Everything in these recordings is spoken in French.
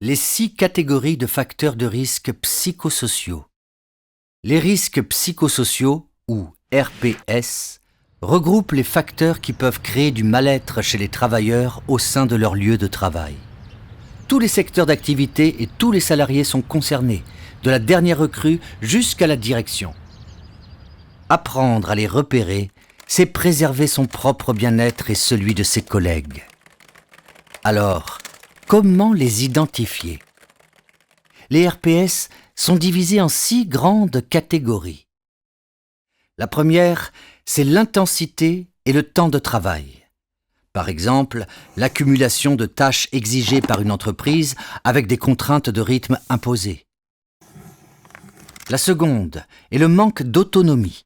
Les 6 catégories de facteurs de risque psychosociaux. Les risques psychosociaux, ou RPS, regroupent les facteurs qui peuvent créer du mal-être chez les travailleurs au sein de leur lieu de travail. Tous les secteurs d'activité et tous les salariés sont concernés, de la dernière recrue jusqu'à la direction. Apprendre à les repérer, c'est préserver son propre bien-être et celui de ses collègues. Alors, comment les identifier ? Les RPS sont divisés en 6 grandes catégories. La première, c'est l'intensité et le temps de travail. Par exemple, l'accumulation de tâches exigées par une entreprise avec des contraintes de rythme imposées. La seconde est le manque d'autonomie,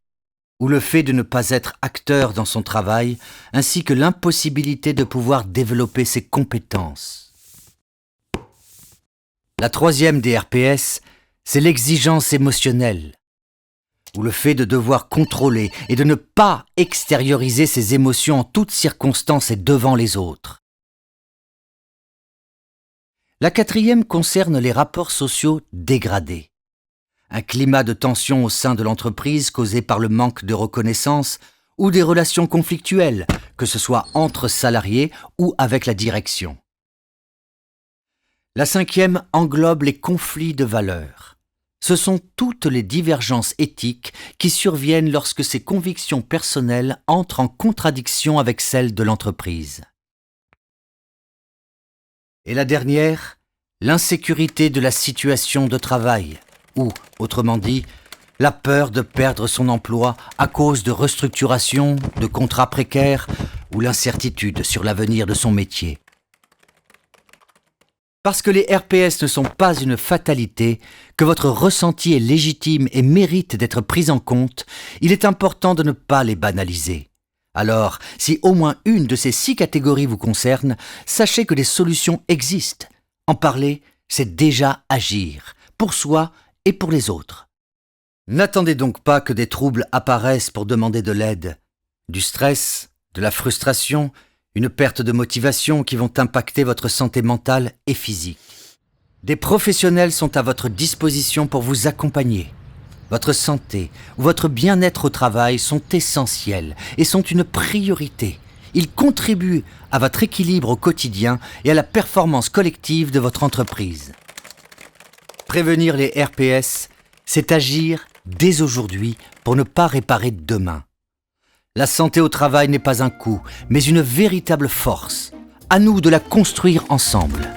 ou le fait de ne pas être acteur dans son travail, ainsi que l'impossibilité de pouvoir développer ses compétences. La troisième des RPS, c'est l'exigence émotionnelle, ou le fait de devoir contrôler et de ne pas extérioriser ses émotions en toutes circonstances et devant les autres. La quatrième concerne les rapports sociaux dégradés. Un climat de tension au sein de l'entreprise causé par le manque de reconnaissance ou des relations conflictuelles, que ce soit entre salariés ou avec la direction. La cinquième englobe les conflits de valeurs. Ce sont toutes les divergences éthiques qui surviennent lorsque ces convictions personnelles entrent en contradiction avec celles de l'entreprise. Et la dernière, l'insécurité de la situation de travail, ou, autrement dit, la peur de perdre son emploi à cause de restructuration, de contrats précaires ou l'incertitude sur l'avenir de son métier. Parce que les RPS ne sont pas une fatalité, que votre ressenti est légitime et mérite d'être pris en compte, il est important de ne pas les banaliser. Alors, si au moins une de ces 6 catégories vous concerne, sachez que des solutions existent. En parler, c'est déjà agir, pour soi et pour les autres. N'attendez donc pas que des troubles apparaissent pour demander de l'aide. Du stress, de la frustration, une perte de motivation qui vont impacter votre santé mentale et physique. Des professionnels sont à votre disposition pour vous accompagner. Votre santé ou votre bien-être au travail sont essentiels et sont une priorité. Ils contribuent à votre équilibre au quotidien et à la performance collective de votre entreprise. Prévenir les RPS, c'est agir dès aujourd'hui pour ne pas réparer demain. La santé au travail n'est pas un coût, mais une véritable force. À nous de la construire ensemble.